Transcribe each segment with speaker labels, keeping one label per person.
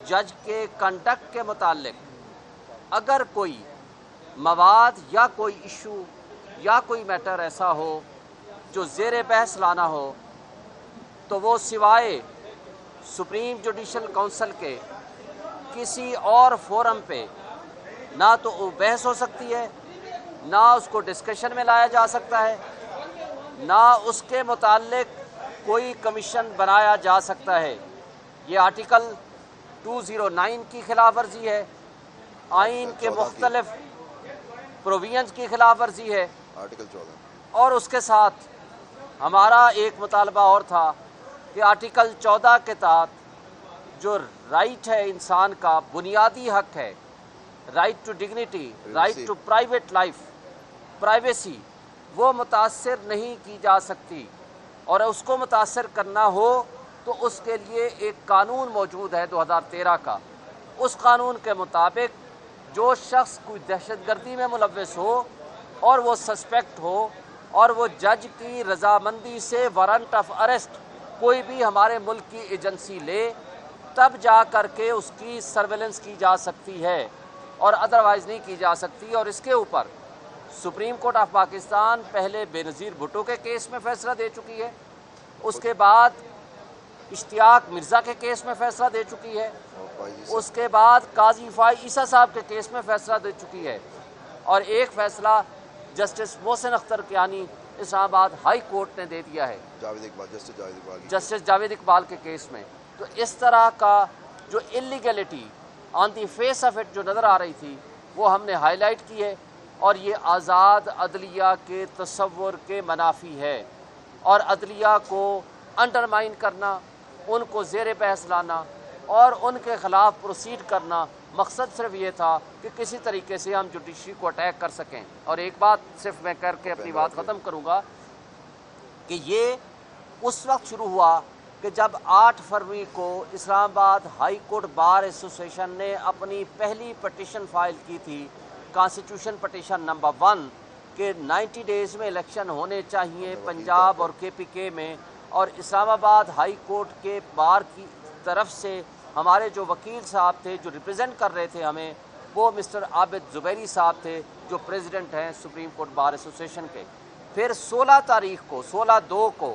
Speaker 1: जज के कंडक्ट के मुतालिक अगर कोई मवाद या कोई इशू या कोई मैटर ऐसा हो जो ज़ेर बहस लाना हो, तो वो सिवाय सुप्रीम जुडिशल काउंसिल के किसी और फोरम पे ना तो वो बहस हो सकती है, ना उसको डिस्कशन में लाया जा सकता है, ना उसके मुतालिक कोई कमीशन बनाया जा सकता है। ये आर्टिकल 209 की खिलाफ वर्जी है, आइन के मुख्तलिफ प्रोविजंस की खिलाफ वर्जी है।
Speaker 2: आर्टिकल 14
Speaker 1: और उसके साथ हमारा एक मुतालबा और था कि आर्टिकल 14 के तहत जो राइट है इंसान का बुनियादी हक है, right to dignity, right to private life, privacy, वो मुतासर नहीं की जा सकती। और उसको मुतासर करना हो तो उसके लिए एक कानून मौजूद है 2013 का। उस कानून के मुताबिक जो शख्स कोई दहशतगर्दी में मुलव्वस हो और वो सस्पेक्ट हो और वो जज की रजामंदी से वारंट ऑफ अरेस्ट कोई भी हमारे मुल्क की एजेंसी ले, तब जा कर के उसकी सर्वेलेंस की जा सकती है और अदरवाइज़ नहीं की जा सकती। और इसके ऊपर सुप्रीम कोर्ट ऑफ पाकिस्तान पहले बेनज़ीर भुट्टो के केस में फ़ैसला दे चुकी है, उसके बाद इश्तियाक मिर्ज़ा के केस में फ़ैसला दे चुकी है, उसके बाद काजी फ़ाई ईसा साहब के केस में फ़ैसला दे चुकी है, और एक फ़ैसला justice Mohsin Akhtar Kiyani Islamabad high court ने दे दिया है जस्टिस जावेद इकबाल के केस में। तो इस तरह का जो illegality on the face of it जो नज़र आ रही थी वो हमने हाईलाइट की है, और ये आज़ाद अदलिया के तसव्वुर के मनाफी है। और अदलिया को अंडरमाइन करना, उनको ज़ेर बहस लाना और उनके ख़िलाफ़ प्रोसीड करना, मकसद सिर्फ ये था कि किसी तरीके से हम जुडिशरी को अटैक कर सकें। और एक बात सिर्फ मैं करके अपनी बात ख़त्म करूँगा कि ये उस वक्त शुरू हुआ कि जब 8 फरवरी को Islamabad high court bar association ने अपनी पहली पटिशन फाइल की थी, कॉन्स्टिट्यूशन पटिशन नंबर 1, कि 90 डेज़ में इलेक्शन होने चाहिए पंजाब और KPK में। और इस्लामाबाद हाई कोर्ट के बार की तरफ से हमारे जो वकील साहब थे जो रिप्रेजेंट कर रहे थे हमें, वो मिस्टर आबिद ज़ुबैरी साहब थे जो प्रेसिडेंट हैं सुप्रीम कोर्ट बार एसोसिएशन के। फिर 16 तारीख को 16/2 को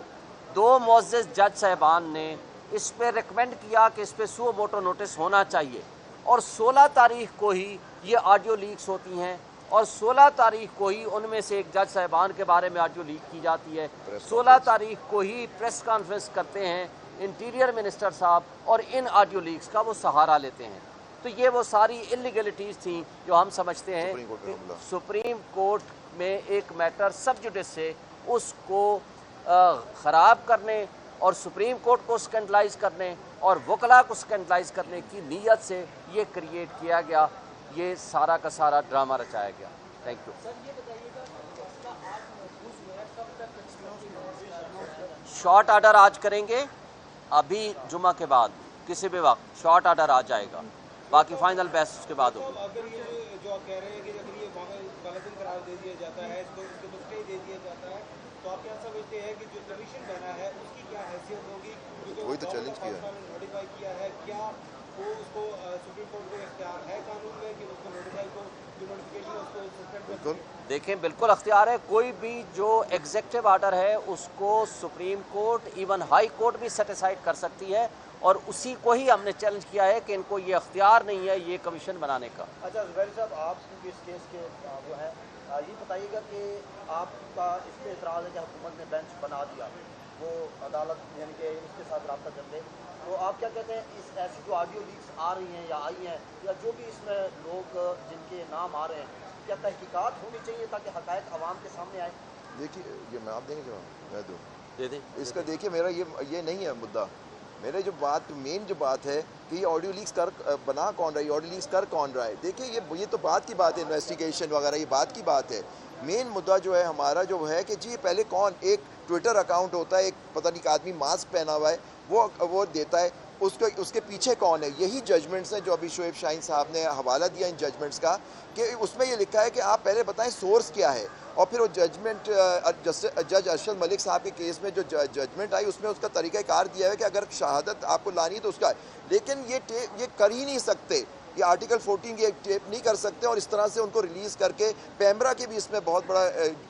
Speaker 1: 2 मुअज़्ज़ज़ जज साहिबान ने इस पर रिकमेंड किया कि इस पर सुओ मोटो नोटिस होना चाहिए, और 16 तारीख को ही ये ऑडियो लीक्स होती हैं, और 16 तारीख को ही उनमें से एक जज साहिबान के बारे में ऑडियो लीक की जाती है। 16 तारीख को ही प्रेस कॉन्फ्रेंस करते हैं इंटीरियर मिनिस्टर साहब और इन ऑडियो लीक्स का वो सहारा लेते हैं। तो ये वो सारी इलीगलिटीज़ थी जो हम समझते हैं कि सुप्रीम कोर्ट में एक मैटर सब जुडिस से उसको ख़राब करने और सुप्रीम कोर्ट को स्कैंडलाइज करने और वकला को स्कैंडलाइज करने की नीयत से ये क्रिएट किया गया, ये सारा का सारा ड्रामा रचाया गया। Thank you. शॉर्ट ऑर्डर आज करेंगे, अभी जुमा के बाद किसी भी वक्त शॉर्ट ऑर्डर आ जाएगा, बाकी फाइनल बहस उसके बाद होगी।
Speaker 3: अगर ये जो कह रहे हैं कि अगर ये गलत करार दे दिया जाता है, इसको स्टे दे दिया जाता है, तो आप क्या समझते हैं कि जो कमीशन बना है उसकी क्या हैसियत होगी?
Speaker 2: वही तो चैलेंज किया है,
Speaker 3: नोटिफाई किया है, क्या वो उसको सुप्रीम कोर्ट को इख्तियार है कानून में कि उसको नोटिफाई को जो नोटिफिकेशन उसको सस्पेंड कर सके?
Speaker 1: देखें, बिल्कुल अख्तियार है। कोई भी जो एग्जेक्टिव आर्डर है उसको supreme court, even high court भी सेटिसाइड कर सकती है, और उसी को ही हमने चैलेंज किया है कि इनको ये अख्तियार नहीं है ये कमीशन बनाने का।
Speaker 4: अच्छा ज़ुबैर साहब, आप क्योंकि इस केस के वो हैं, ये बताइएगा कि आपका इस पर एतराज़ है कि हुकूमत ने बेंच बना दिया, वो अदालत यानी कि उसके साथ रब्ता कर ले, तो आप क्या कहते हैं इस ऐसी जो ऑडियो लीक्स आ रही हैं या आई हैं, या जो भी इसमें लोग जिनके नाम आ रहे हैं, क्या तहकीकात होनी चाहिए ताकि हक़ाइक़ अवाम के सामने आए?
Speaker 2: देखिए ये मैं आप देंगे जवाब, मैं दूँ
Speaker 1: दे दें
Speaker 2: इसका। देखिए मेरा ये नहीं है मुद्दा, मेरे जो बात मेन जो बात है कि ये ऑडियो लीक्स कर बना कौन रहा है, ऑडियो लीक्स कर कौन रहा है। देखिए ये तो बात की बात है, इन्वेस्टिगेशन वगैरह ये बात की बात है। मेन मुद्दा जो है हमारा जो है कि जी पहले कौन, एक ट्विटर अकाउंट होता है, एक पता नहीं आदमी मास्क पहना हुआ है, वो देता है उसको उसके पीछे कौन है। यही जजमेंट्स हैं जो अभी शोएब शाहीन साहब ने हवाला दिया इन जजमेंट्स का, कि उसमें ये लिखा है कि आप पहले बताएं सोर्स क्या है, और फिर वो जजमेंट जज अरशद मलिक साहब के केस में जो जजमेंट आई उसमें उसका तरीक़ाकार दिया है कि अगर शहादत आपको लानी है तो उसका है। लेकिन ये कर ही नहीं सकते, ये आर्टिकल 14 की एक टेप नहीं कर सकते, और इस तरह से उनको रिलीज़ करके पैमरा के भी इसमें बहुत बड़ा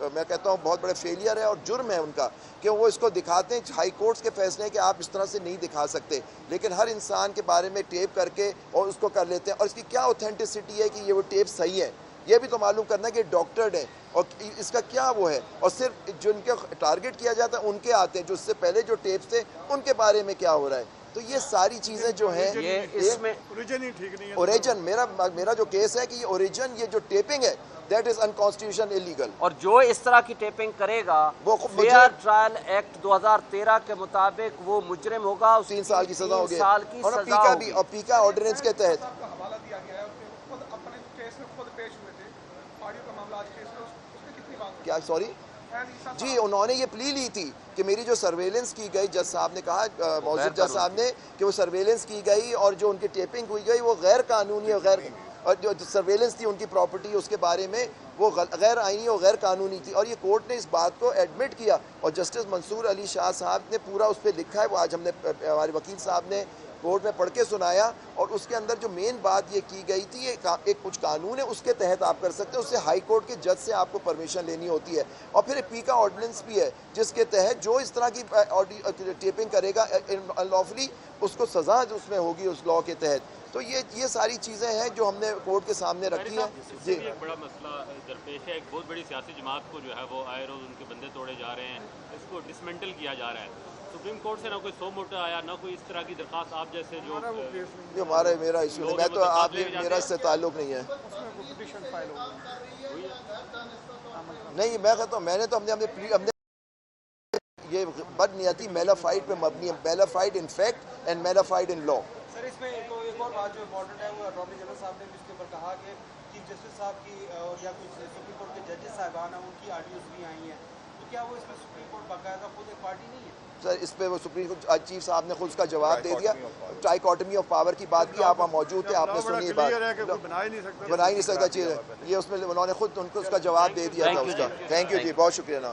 Speaker 2: मैं कहता हूँ बहुत बड़ा फेलियर है और जुर्म है उनका कि वो इसको दिखाते हैं। हाई कोर्ट्स के फैसले हैं कि आप इस तरह से नहीं दिखा सकते, लेकिन हर इंसान के बारे में टेप करके और उसको कर लेते हैं। और इसकी क्या ऑथेंटिसिटी है कि ये वो टेप सही है, ये भी तो मालूम करना है कि डॉक्टर्ड है और इसका क्या वो है। और सिर्फ जिनके टारगेट किया जाता है उनके आते हैं, जो उससे पहले जो टेप्स थे उनके बारे में क्या हो रहा है। तो ये सारी चीज़ें जो हैं,
Speaker 1: ये इसमें
Speaker 5: ओरिजिन ही ठीक नहीं है।
Speaker 2: ओरिजिन मेरा जो केस है कि ये ओरिजिन, ये जो टेपिंग है दैट इज अनकॉन्स्टिट्यूशन इलीगल।
Speaker 1: और जो इस तरह की टेपिंग करेगा
Speaker 2: वो
Speaker 1: फेयर ट्रायल एक्ट 2013 के मुताबिक वो मुजरिम होगा,
Speaker 2: 3 साल की सजा होगी,
Speaker 1: 3 साल की
Speaker 2: और
Speaker 1: सजा
Speaker 2: पीका भी,
Speaker 1: होगी।
Speaker 2: और पीका ऑर्डिनेंस के तहत
Speaker 5: हवाला दिया गया है और खुद अपने केस में खुद पेश हुए थे। ऑडियो का मामला आज केस में उसमें कितनी बात
Speaker 2: क्या, सॉरी जी, उन्होंने ये प्ली ली थी कि मेरी जो सर्वेलेंस की गई, जज साहब ने कहा, मौजूद जज साहब ने, कि वो सर्वेलेंस की गई और जो उनकी टेपिंग हुई गई वो गैर कानूनी और जो सर्वेलेंस थी उनकी प्रॉपर्टी उसके बारे में वो गैर आईनी और गैर कानूनी थी। और ये कोर्ट ने इस बात को एडमिट किया और जस्टिस मंसूर अली शाह साहब ने पूरा उस पर लिखा है। वो आज हमने हमारे वकील साहब ने कोर्ट में पढ़ के सुनाया, और उसके अंदर जो मेन बात ये की गई थी, एक कुछ कानून है उसके तहत आप कर सकते हैं, उससे हाई कोर्ट के जज से आपको परमिशन लेनी होती है। और फिर एक पीका ऑर्डिनेंस भी है जिसके तहत जो इस तरह की टेपिंग करेगा अनलॉफुली उसको सजा उसमें होगी उस लॉ के तहत। तो ये सारी चीज़ें हैं जो हमने कोर्ट के सामने रखी हैं। जी,
Speaker 6: एक बड़ा मसला दरपेश है, एक बहुत बड़ी सियासी जमात को जो है वो आए रोज़ उनके बंदे तोड़े जा रहे हैं, इसको डिसमेंटल किया जा रहा है। सुप्रीम कोर्ट से ना कोई सो मोटा आया, ना कोई इस तरह की दरख्वास्त आप जैसे जो
Speaker 2: ये हमारा मेरा इशू नहीं, मैं तो आप मेरा इससे ताल्लुक़ नहीं है। नहीं, मैं कहता हूँ मैंने तो हमने ये बदनीयती मेलाफाइड पे मबनी है, mala fide in fact and mala fide in law.
Speaker 3: Sir इसमें एक और बात जो इम्पोर्टेंट है वो अटॉर्नी जनरल साहब ने भी इसके ऊपर कहा कि चीफ जस्टिस साहब की और या कुछ सुप्रीम कोर्ट के जजेस साहबान हैं उनकी ऑडियोज भी आई हैं, तो क्या वो इसमें सुप्रीम कोर्ट बाकायदा खुद एक पार्टी नहीं है?
Speaker 2: सर इस पे वो सुप्रीम कोर्ट चीफ साहब ने खुद उसका जवाब दे दिया। ट्राइकॉटमी ऑफ पावर की बात की, आप वहाँ मौजूद थे, आपने सुनी ये बात,
Speaker 5: बना ही नहीं सकता
Speaker 2: बना ही नहीं सकता चीज़, ये उसमें उन्होंने खुद उनको उसका जवाब दे दिया था उसका। थैंक यू जी, बहुत शुक्रिया।